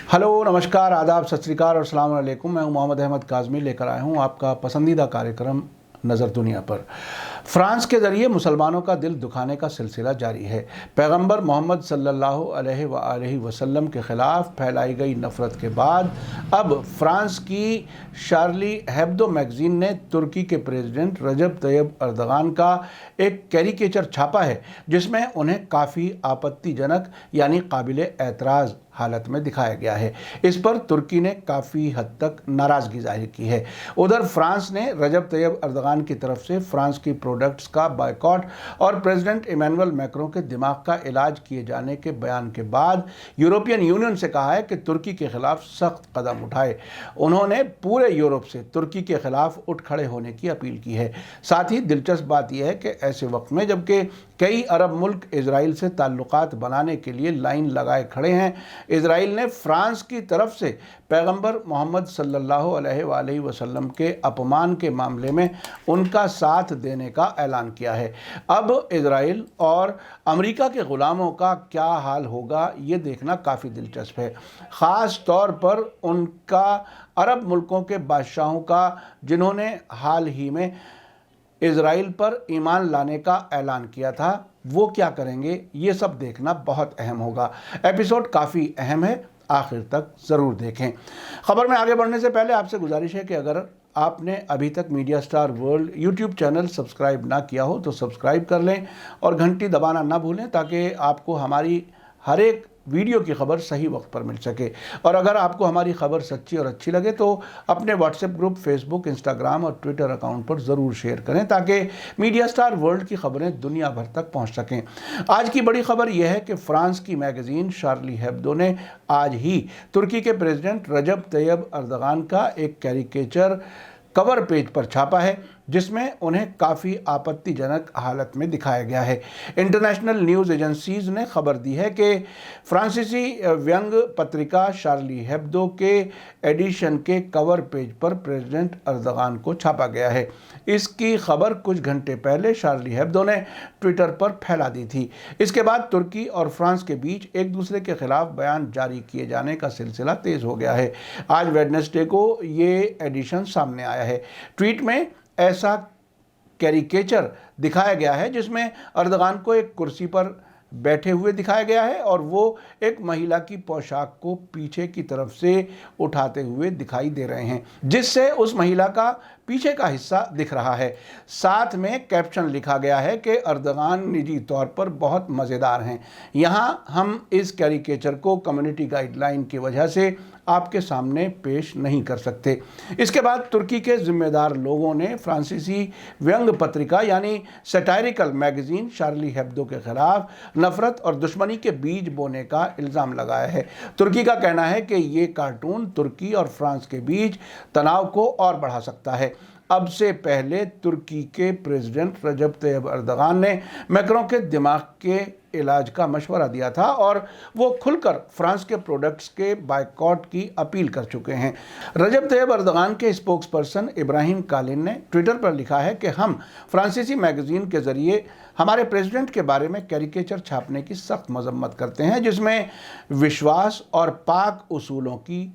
Hello, नमस्कार, आदाब, सत श्री अकाल और अस्सलाम वालेकुम। मैं हूं मोहम्मद अहमद काज़मी, लेकर आया हूं आपका पसंदीदा कार्यक्रम नज़र दुनिया पर। फ्रांस के ज़रिए मुसलमानों का दिल दुखाने का सिलसिला जारी है। पैगंबर मोहम्मद सल्लल्लाहु अलैहि वसल्लम के ख़िलाफ़ फैलाई गई नफ़रत के बाद अब फ्रांस की शार्ली हेब्दो मैगज़ीन ने तुर्की के प्रेसिडेंट रजब तैयब अर्दगान का एक कैरिकेचर छापा है, जिसमें उन्हें काफ़ी आपत्तिजनक यानी काबिल एतराज़ हालत में दिखाया गया है। इस पर तुर्की ने काफ़ी हद तक नाराज़गी जाहिर की है। उधर फ्रांस ने रजब तैयब अर्दगान की तरफ से फ्रांस की प्रोडक्ट्स का बायकॉट और प्रेसिडेंट इमैनुअल मैक्रों के दिमाग का इलाज किए जाने के बयान के बाद यूरोपियन यूनियन से कहा है कि तुर्की के खिलाफ सख्त कदम उठाए। उन्होंने पूरे यूरोप से तुर्की के खिलाफ उठ खड़े होने की अपील की है। साथ ही दिलचस्प बात यह है कि ऐसे वक्त में जबकि कई अरब मुल्क इजराइल से ताल्लुकात बनाने के लिए लाइन लगाए खड़े हैं, इजराइल ने फ्रांस की तरफ से पैगंबर मोहम्मद सल्लल्लाहु अलैहि वसल्लम के अपमान के मामले में उनका साथ देने का ऐलान किया है। अब इजराइल और अमेरिका के ग़ुलामों का क्या हाल होगा, ये देखना काफ़ी दिलचस्प है। ख़ास तौर पर उनका अरब मुल्कों के बादशाहों का, जिन्होंने हाल ही में इजराइल पर ईमान लाने का ऐलान किया था, वो क्या करेंगे, ये सब देखना बहुत अहम होगा। एपिसोड काफ़ी अहम है, आखिर तक ज़रूर देखें। ख़बर में आगे बढ़ने से पहले आपसे गुजारिश है कि अगर आपने अभी तक media star world YouTube channel subscribe ना किया हो तो सब्सक्राइब कर लें और घंटी दबाना ना भूलें, ताकि आपको हमारी हर एक वीडियो की खबर सही वक्त पर मिल सके। और अगर आपको हमारी खबर सच्ची और अच्छी लगे तो अपने व्हाट्सएप ग्रुप, फेसबुक, इंस्टाग्राम और ट्विटर अकाउंट पर ज़रूर शेयर करें, ताकि मीडिया स्टार वर्ल्ड की खबरें दुनिया भर तक पहुंच सकें। आज की बड़ी खबर यह है कि फ्रांस की मैगज़ीन शार्ली हेब्दो ने आज ही तुर्की के प्रेसिडेंट रजब तैयब अर्दगान का एक कैरिकेचर कवर पेज पर छापा है, जिसमें उन्हें काफ़ी आपत्तिजनक हालत में दिखाया गया है। इंटरनेशनल न्यूज़ एजेंसीज़ ने खबर दी है कि फ्रांसीसी व्यंग पत्रिका शार्ली हेब्दो के एडिशन के कवर पेज पर प्रेसिडेंट अर्दगान को छापा गया है। इसकी खबर कुछ घंटे पहले शार्ली हेब्दो ने ट्विटर पर फैला दी थी। इसके बाद तुर्की और फ्रांस के बीच एक दूसरे के खिलाफ बयान जारी किए जाने का सिलसिला तेज़ हो गया है। आज वेडनेसडे को ये एडिशन सामने आया है। ट्वीट में ऐसा कैरिकेचर दिखाया गया है जिसमें अर्दगान को एक कुर्सी पर बैठे हुए दिखाया गया है और वो एक महिला की पोशाक को पीछे की तरफ से उठाते हुए दिखाई दे रहे हैं, जिससे उस महिला का पीछे का हिस्सा दिख रहा है। साथ में कैप्शन लिखा गया है कि अर्दगान निजी तौर पर बहुत मज़ेदार हैं। यहाँ हम इस कैरिकेचर को कम्युनिटी गाइडलाइन की वजह से आपके सामने पेश नहीं कर सकते। इसके बाद तुर्की के जिम्मेदार लोगों ने फ्रांसीसी व्यंग पत्रिका यानी सैटायरिकल मैगज़ीन शार्ली हेब्दो के खिलाफ नफ़रत और दुश्मनी के बीज बोने का इल्ज़ाम लगाया है। तुर्की का कहना है कि ये कार्टून तुर्की और फ्रांस के बीच तनाव को और बढ़ा सकता है। अब से पहले तुर्की के प्रेसिडेंट रजब तैयब अर्दगान ने मैक्रों के दिमाग के इलाज का मशवरा दिया था और वो खुलकर फ्रांस के प्रोडक्ट्स के बायकॉट की अपील कर चुके हैं। रजब तैयब अर्दगान के स्पोक्स पर्सन इब्राहिम कालिन ने ट्विटर पर लिखा है कि हम फ्रांसीसी मैगज़ीन के ज़रिए हमारे प्रेसिडेंट के बारे में कैरिकेचर छापने की सख्त मजम्मत करते हैं, जिसमें विश्वास और पाक उसूलों की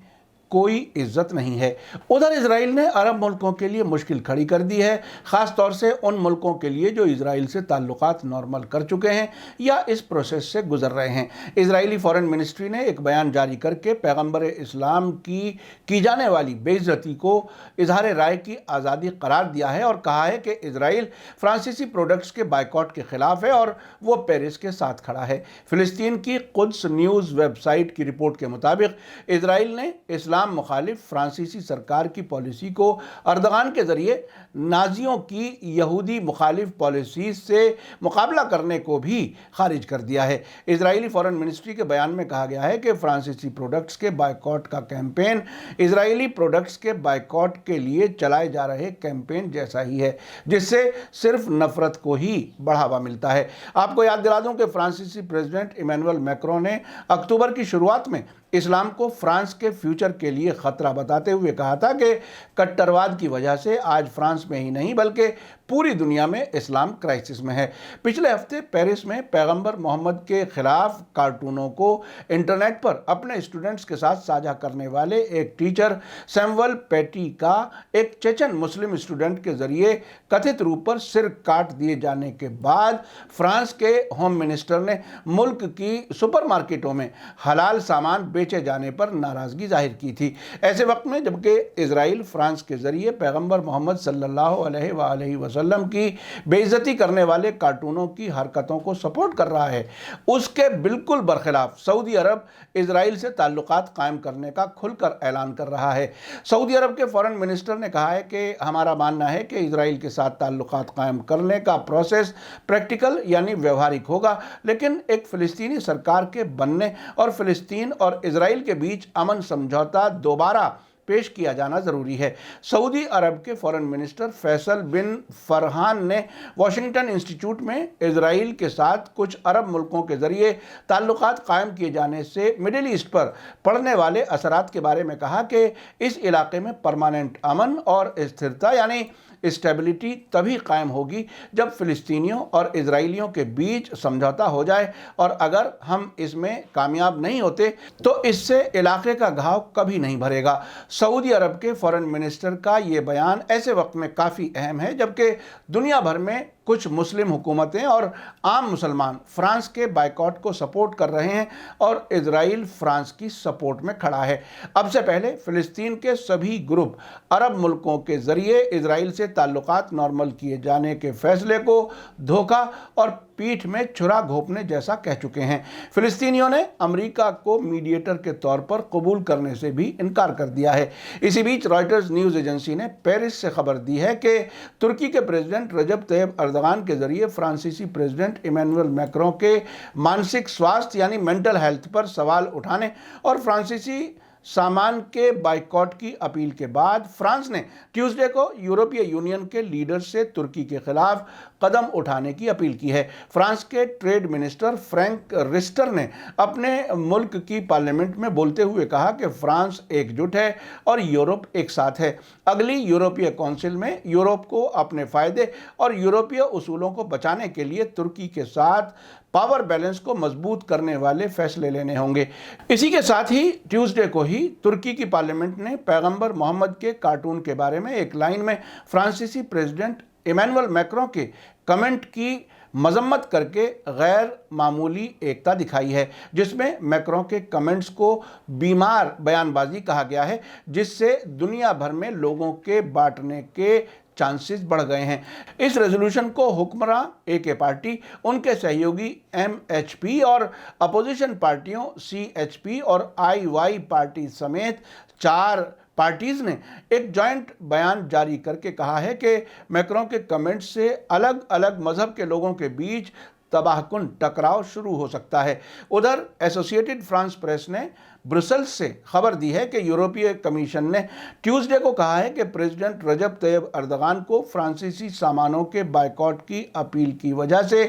कोई इज्जत नहीं है। उधर इजराइल ने अरब मुल्कों के लिए मुश्किल खड़ी कर दी है, ख़ास तौर से उन मुल्कों के लिए जो इजराइल से ताल्लुकात नॉर्मल कर चुके हैं या इस प्रोसेस से गुजर रहे हैं। इजरायली फॉरेन मिनिस्ट्री ने एक बयान जारी करके पैगंबर इस्लाम की जाने वाली बेइज्जती को इजहार राय की आज़ादी करार दिया है और कहा है कि इजराइल फ्रांसीसी प्रोडक्ट्स के बायकॉट के ख़िलाफ़ है और वो पेरिस के साथ खड़ा है। फ़िलिस्तीन की कुद्स न्यूज़ वेबसाइट की रिपोर्ट के मुताबिक इजराइल ने इस्लाम मुखालिफ फ्रांसीसी सरकार की पॉलिसी को अर्दगान के जरिए नाजियों की यहूदी मुखालिफ पॉलिसी से मुकाबला करने को भी खारिज कर दिया है। इजरायली फॉरेन मिनिस्ट्री के बयान में कहा गया है कि फ्रांसीसी प्रोडक्ट्स के बायकॉट का कैंपेन इजरायली प्रोडक्ट्स के बायकॉट के लिए चलाए जा रहे कैंपेन जैसा ही है, जिससे सिर्फ नफरत को ही बढ़ावा मिलता है। आपको याद दिला दूं कि फ्रांसीसी प्रेसिडेंट इमैनुअल मैक्रों ने अक्टूबर की शुरुआत में इस्लाम को फ्रांस के फ्यूचर के लिए ख़तरा बताते हुए कहा था कि कट्टरवाद की वजह से आज फ्रांस फ्रांस में ही नहीं बल्कि पूरी दुनिया में इस्लाम क्राइसिस में है। पिछले हफ्ते पेरिस में पैगंबर मोहम्मद के खिलाफ कार्टूनों को इंटरनेट पर अपने स्टूडेंट्स के साथ साझा करने वाले एक टीचर सैमुअल पैटी का एक चेचन मुस्लिम स्टूडेंट के जरिए कथित रूप पर सिर काट दिए जाने के बाद फ्रांस के होम मिनिस्टर ने मुल्क की सुपरमार्केटों में हलाल सामान बेचे जाने पर नाराजगी जाहिर की थी। ऐसे वक्त में जबकि इजराइल फ्रांस के जरिए पैगंबर मोहम्मद सल्लल्लाहु अलैहि वसल्लम की बेइज्जती करने वाले कार्टूनों की हरकतों को सपोर्ट कर रहा है, उसके बिल्कुल बरखिलाफ सऊदी अरब इजराइल से ताल्लुकात कायम करने का खुलकर ऐलान कर रहा है। सऊदी अरब के फॉरेन मिनिस्टर ने कहा है कि हमारा मानना है कि इजराइल के साथ ताल्लुकात कायम करने का प्रोसेस प्रैक्टिकल यानी व्यवहारिक होगा, लेकिन एक फिलिस्तीनी सरकार के बनने और फिलिस्तीन और इजराइल के बीच अमन समझौता दोबारा पेश किया जाना ज़रूरी है। सऊदी अरब के फॉरेन मिनिस्टर फैसल बिन फरहान ने वाशिंगटन इंस्टीट्यूट में इजराइल के साथ कुछ अरब मुल्कों के ज़रिए ताल्लुकात कायम किए जाने से मिडिल ईस्ट पर पड़ने वाले असरात के बारे में कहा कि इस इलाके में परमानेंट अमन और स्थिरता यानी स्टेबिलिटी तभी कायम होगी जब फिलिस्तीनियों और इजराइलियों के बीच समझौता हो जाए, और अगर हम इसमें कामयाब नहीं होते तो इससे इलाके का घाव कभी नहीं भरेगा। सऊदी अरब के फॉरेन मिनिस्टर का ये बयान ऐसे वक्त में काफ़ी अहम है जबकि दुनिया भर में कुछ मुस्लिम हुकूमतें और आम मुसलमान फ्रांस के बायकॉट को सपोर्ट कर रहे हैं और इजराइल फ्रांस की सपोर्ट में खड़ा है। अब से पहले फिलिस्तीन के सभी ग्रुप अरब मुल्कों के ज़रिए इजराइल से ताल्लुकात नॉर्मल किए जाने के फैसले को धोखा और पीठ में छुरा घोंपने जैसा कह चुके हैं। फिलिस्तीनियों ने अमेरिका को मीडिएटर के तौर पर कबूल करने से भी इनकार कर दिया है। इसी बीच रॉयटर्स न्यूज़ एजेंसी ने पेरिस से खबर दी है कि तुर्की के प्रेसिडेंट रजब तैयब अर्दगान के जरिए फ्रांसीसी प्रेसिडेंट इमैनुअल मैक्रों के मानसिक स्वास्थ्य यानी मेंटल हेल्थ पर सवाल उठाने और फ्रांसीसी सामान के बाइकॉट की अपील के बाद फ्रांस ने ट्यूसडे को यूरोपीय यूनियन के लीडर से तुर्की के खिलाफ कदम उठाने की अपील की है। फ्रांस के ट्रेड मिनिस्टर फ्रैंक रिस्टर ने अपने मुल्क की पार्लियामेंट में बोलते हुए कहा कि फ्रांस एकजुट है और यूरोप एक साथ है। अगली यूरोपीय काउंसिल में यूरोप को अपने फायदे और यूरोपीय उसूलों को बचाने के लिए तुर्की के साथ पावर बैलेंस को मजबूत करने वाले फैसले लेने होंगे। इसी के साथ ही ट्यूसडे को ही तुर्की की पार्लियामेंट ने पैगंबर मोहम्मद के कार्टून के बारे में एक लाइन में फ्रांसीसी प्रेसिडेंट इमैनुअल मैक्रों के कमेंट की मजम्मत करके गैर मामूली एकता दिखाई है, जिसमें मैक्रों के कमेंट्स को बीमार बयानबाजी कहा गया है, जिससे दुनिया भर में लोगों के बांटने के चांसेस बढ़ गए हैं। इस रेजोल्यूशन को हुक्मरां AK पार्टी, उनके सहयोगी MHP और अपोजिशन पार्टियों CHP और IY पार्टी समेत 4 पार्टीज ने एक जॉइंट बयान जारी करके कहा है कि मैक्रों के कमेंट्स से अलग अलग मजहब के लोगों के बीच तबाहकुन टकराव शुरू हो सकता है। उधर एसोसिएटेड फ्रांस प्रेस ने ब्रुसेल्स से खबर दी है कि यूरोपीय कमीशन ने ट्यूसडे को कहा है कि प्रेसिडेंट रजब तैयब अर्दगान को फ्रांसीसी सामानों के बायकॉट की अपील की वजह से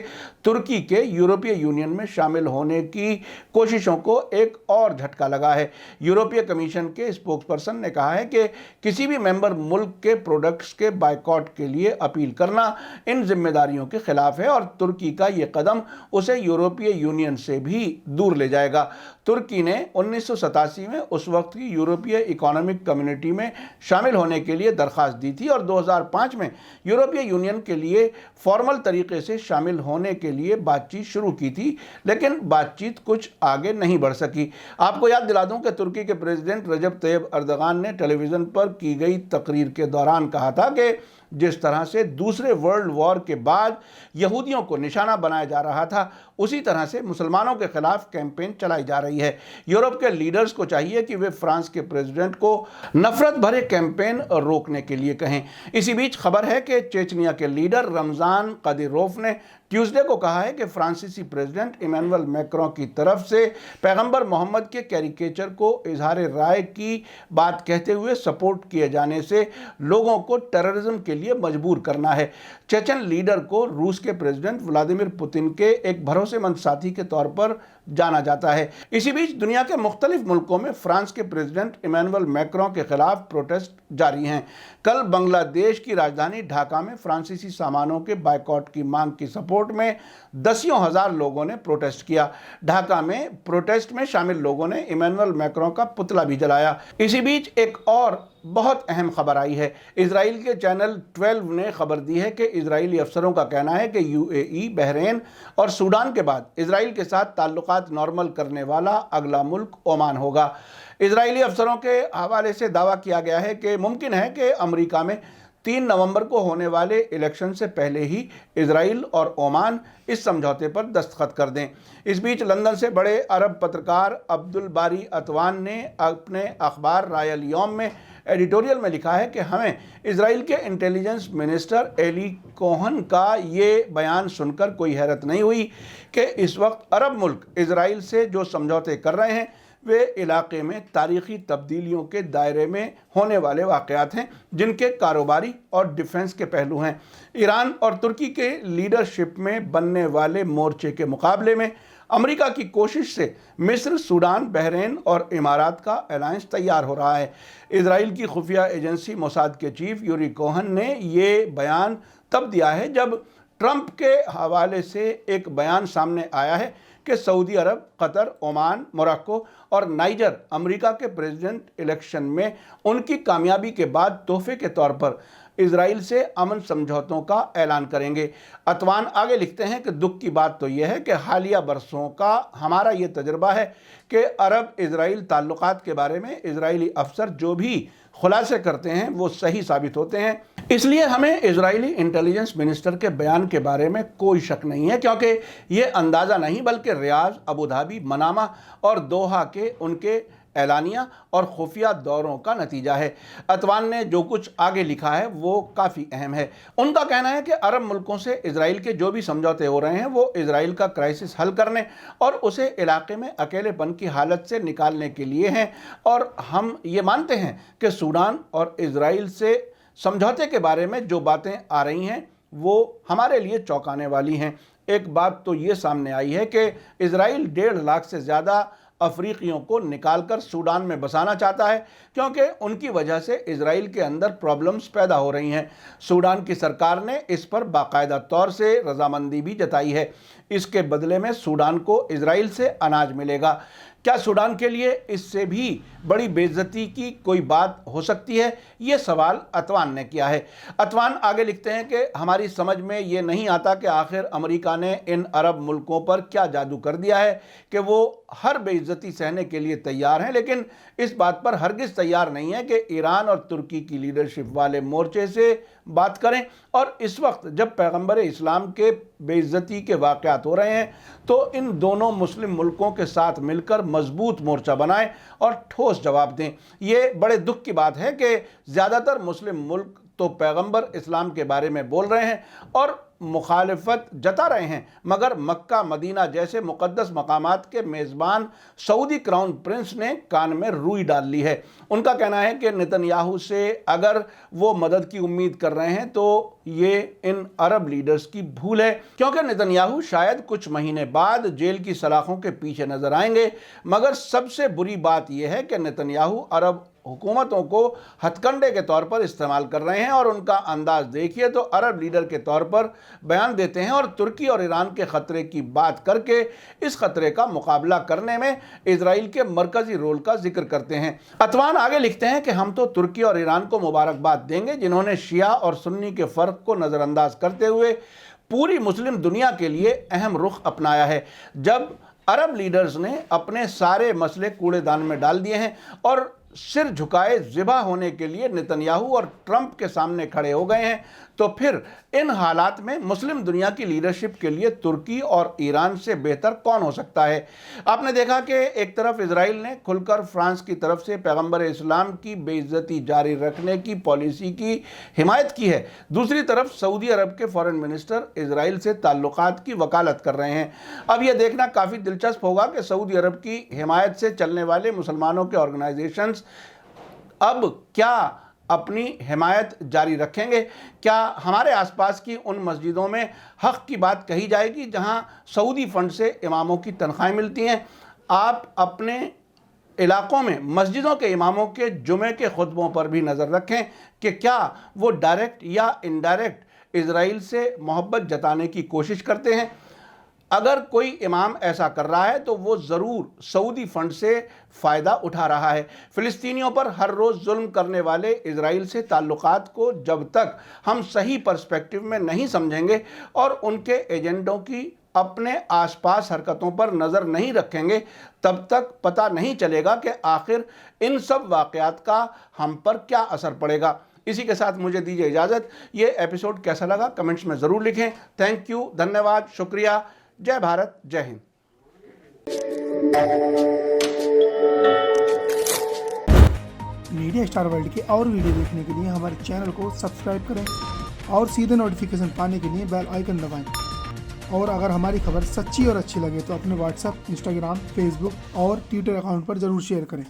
तुर्की के यूरोपीय यूनियन में शामिल होने की कोशिशों को एक और झटका लगा है। यूरोपीय कमीशन के स्पोक्सपर्सन ने कहा है कि किसी भी मेंबर मुल्क के प्रोडक्ट्स के बायकॉट के लिए अपील करना इन जिम्मेदारियों के खिलाफ है और तुर्की का ये कदम उसे यूरोपीय यूनियन से भी दूर ले जाएगा। तुर्की ने 1987 में उस वक्त की यूरोपीय इकोनॉमिक कम्युनिटी में शामिल होने के लिए दरख्वास्त दी थी और 2005 में यूरोपीय यूनियन के लिए फॉर्मल तरीके से शामिल होने के लिए बातचीत शुरू की थी, लेकिन बातचीत कुछ आगे नहीं बढ़ सकी। आपको याद दिला दूं कि तुर्की के प्रेसिडेंट रजब तैयब अर्दगान ने टेलीविज़न पर की गई तकरीर के दौरान कहा था कि जिस तरह से दूसरे वर्ल्ड वॉर के बाद यहूदियों को निशाना बनाया जा रहा था, उसी तरह से मुसलमानों के खिलाफ कैंपेन चलाई जा रही है। यूरोप के लीडर्स को चाहिए कि वे फ्रांस के प्रेसिडेंट को नफरत भरे कैंपेन रोकने के लिए कहें। इसी बीच खबर है कि चेचनिया के लीडर रमज़ान कादिरोव ने ट्यूसडे को कहा है कि फ्रांसीसी प्रेसिडेंट इमैनुअल मैक्रों की तरफ से पैगंबर मोहम्मद के कैरिकेचर को इजहार राय की बात कहते हुए सपोर्ट किए जाने से लोगों को टेररिज्म के लिए मजबूर करना है। चेचन लीडर को रूस के प्रेसिडेंट व्लादिमीर पुतिन के एक भरोसेमंद साथी के तौर पर जाना जाता है। इसी बीच दुनिया के मुख्तलिफ मुल्कों में फ्रांस के प्रेसिडेंट इमैनुअल मैक्रों के खिलाफ प्रोटेस्ट जारी हैं। कल बांग्लादेश की राजधानी ढाका में फ्रांसीसी सामानों के बायकॉट की मांग की सपोर्ट में दसियों हजार लोगों ने प्रोटेस्ट किया। ढाका में प्रोटेस्ट में शामिल लोगों ने इमैनुअल मैक्रों का पुतला भी जलाया। इसी बीच एक और बहुत अहम खबर आई है। इजराइल के चैनल 12 ने खबर दी है कि इजरायली अफसरों का कहना है कि यूएई, बहरीन और सूडान के बाद इजराइल के साथ ताल्लुकात नॉर्मल करने वाला अगला मुल्क ओमान होगा। इजरायली अफसरों के हवाले से दावा किया गया है कि मुमकिन है कि अमेरिका में 3 नवंबर को होने वाले इलेक्शन से पहले ही इजराइल और ओमान इस समझौते पर दस्तखत कर दें। इस बीच लंदन से बड़े अरब पत्रकार अब्दुल बारी अतवान ने अपने अखबार रायल यौम में एडिटोरियल में लिखा है कि हमें इजराइल के इंटेलिजेंस मिनिस्टर एली कोहन का ये बयान सुनकर कोई हैरत नहीं हुई कि इस वक्त अरब मुल्क इजराइल से जो समझौते कर रहे हैं वे इलाके में तारीखी तब्दीलियों के दायरे में होने वाले वाक़यात हैं, जिनके कारोबारी और डिफेंस के पहलू हैं। ईरान और तुर्की के लीडरशिप में बनने वाले मोर्चे के मुकाबले में अमेरिका की कोशिश से मिस्र, सूडान, बहरीन और इमारात का अलायंस तैयार हो रहा है। इजराइल की खुफिया एजेंसी मोसाद के चीफ यूरी कोहन ने ये बयान तब दिया है जब ट्रंप के हवाले से एक बयान सामने आया है कि सऊदी अरब, कतर, ओमान, मोरक्को और नाइजर अमेरिका के प्रेसिडेंट इलेक्शन में उनकी कामयाबी के बाद तोहफे के तौर पर इजराइल से अमन समझौतों का ऐलान करेंगे। अतवान आगे लिखते हैं कि दुख की बात तो यह है कि हालिया बरसों का हमारा ये तजुर्बा है कि अरब इजराइल ताल्लुकात के बारे में इजरायली अफसर जो भी खुलासे करते हैं वो सही साबित होते हैं। इसलिए हमें इजरायली इंटेलिजेंस मिनिस्टर के बयान के बारे में कोई शक नहीं है, क्योंकि ये अंदाज़ा नहीं बल्कि रियाज, अबू धाबी, मनामा और दोहा के उनके एलानिया और खुफिया दौरों का नतीजा है। अतवान ने जो कुछ आगे लिखा है वो काफ़ी अहम है। उनका कहना है कि अरब मुल्कों से इजराइल के जो भी समझौते हो रहे हैं वो इजराइल का क्राइसिस हल करने और उसे इलाके में अकेलेपन की हालत से निकालने के लिए हैं, और हम ये मानते हैं कि सूडान और इजराइल से समझौते के बारे में जो बातें आ रही हैं वो हमारे लिए चौंकाने वाली हैं। एक बात तो ये सामने आई है कि इजराइल 1.5 लाख से ज़्यादा अफ्रीकियों को निकालकर सूडान में बसाना चाहता है, क्योंकि उनकी वजह से इजराइल के अंदर प्रॉब्लम्स पैदा हो रही हैं। सूडान की सरकार ने इस पर बाकायदा तौर से रजामंदी भी जताई है। इसके बदले में सूडान को इजराइल से अनाज मिलेगा। क्या सूडान के लिए इससे भी बड़ी बेइज्जती की कोई बात हो सकती है? ये सवाल अतवान ने किया है। अतवान आगे लिखते हैं कि हमारी समझ में ये नहीं आता कि आखिर अमेरिका ने इन अरब मुल्कों पर क्या जादू कर दिया है कि वो हर बेइज्जती सहने के लिए तैयार हैं, लेकिन इस बात पर हरगिज़ तैयार नहीं है कि ईरान और तुर्की की लीडरशिप वाले मोर्चे से बात करें। और इस वक्त जब पैगंबर इस्लाम के बेइज्जती के वाक़यात हो रहे हैं तो इन दोनों मुस्लिम मुल्कों के साथ मिलकर मजबूत मोर्चा बनाएं और ठोस जवाब दें। ये बड़े दुख की बात है कि ज़्यादातर मुस्लिम मुल्क तो पैगंबर इस्लाम के बारे में बोल रहे हैं और मुखालिफत जता रहे हैं, मगर मक्का, मदीना जैसे मुक़द्दस मकामात के मेज़बान सऊदी क्राउन प्रिंस ने कान में रुई डाल ली है। उनका कहना है कि नेतन्याहू से अगर वो मदद की उम्मीद कर रहे हैं तो ये इन अरब लीडर्स की भूल है, क्योंकि नेतन्याहू शायद कुछ महीने बाद जेल की सलाखों के पीछे नजर आएंगे। मगर सबसे बुरी बात यह है कि नेतन्याहू अरब हुकूमतों को हथकंडे के तौर पर इस्तेमाल कर रहे हैं, और उनका अंदाज देखिए तो अरब लीडर के तौर पर बयान देते हैं और तुर्की और ईरान के ख़तरे की बात करके इस ख़तरे का मुकाबला करने में इजराइल के मरकज़ी रोल का जिक्र करते हैं। अतवान आगे लिखते हैं कि हम तो तुर्की और ईरान को मुबारकबाद देंगे जिन्होंने शिया और सुन्नी के फ़र्क को नज़रअंदाज करते हुए पूरी मुस्लिम दुनिया के लिए अहम रुख अपनाया है। जब अरब लीडर्स ने अपने सारे मसले कूड़ेदान में डाल दिए हैं और सिर झुकाए ज़िबा होने के लिए नेतन्याहू और ट्रंप के सामने खड़े हो गए हैं, तो फिर इन हालात में मुस्लिम दुनिया की लीडरशिप के लिए तुर्की और ईरान से बेहतर कौन हो सकता है। आपने देखा कि एक तरफ इजराइल ने खुलकर फ्रांस की तरफ से पैगंबर इस्लाम की बेइज्जती जारी रखने की पॉलिसी की हिमायत की है, दूसरी तरफ सऊदी अरब के फॉरेन मिनिस्टर इजराइल से ताल्लुकात की वकालत कर रहे हैं। अब यह देखना काफ़ी दिलचस्प होगा कि सऊदी अरब की हिमायत से चलने वाले मुसलमानों के ऑर्गेनाइजेशंस अब क्या अपनी हिमायत जारी रखेंगे। क्या हमारे आसपास की उन मस्जिदों में हक़ की बात कही जाएगी जहां सऊदी फंड से इमामों की तनख्वाहें मिलती हैं। आप अपने इलाकों में मस्जिदों के इमामों के जुमे के खुतबों पर भी नज़र रखें कि क्या वो डायरेक्ट या इनडायरेक्ट इजराइल से मोहब्बत जताने की कोशिश करते हैं। अगर कोई इमाम ऐसा कर रहा है तो वो ज़रूर सऊदी फंड से फ़ायदा उठा रहा है। फ़िलिस्तीनियों पर हर रोज़ जुल्म करने वाले इजराइल से ताल्लुकात को जब तक हम सही पर्सपेक्टिव में नहीं समझेंगे और उनके एजेंडों की अपने आसपास हरकतों पर नज़र नहीं रखेंगे, तब तक पता नहीं चलेगा कि आखिर इन सब वाक़यात का हम पर क्या असर पड़ेगा। इसी के साथ मुझे दीजिए इजाज़त। ये एपिसोड कैसा लगा कमेंट्स में ज़रूर लिखें। थैंक यू, धन्यवाद, शुक्रिया। जय भारत, जय हिंद। मीडिया स्टार वर्ल्ड के और वीडियो देखने के लिए हमारे चैनल को सब्सक्राइब करें और सीधे नोटिफिकेशन पाने के लिए बेल आइकन दबाएं। और अगर हमारी खबर सच्ची और अच्छी लगे तो अपने व्हाट्सएप, इंस्टाग्राम, फेसबुक और ट्विटर अकाउंट पर ज़रूर शेयर करें।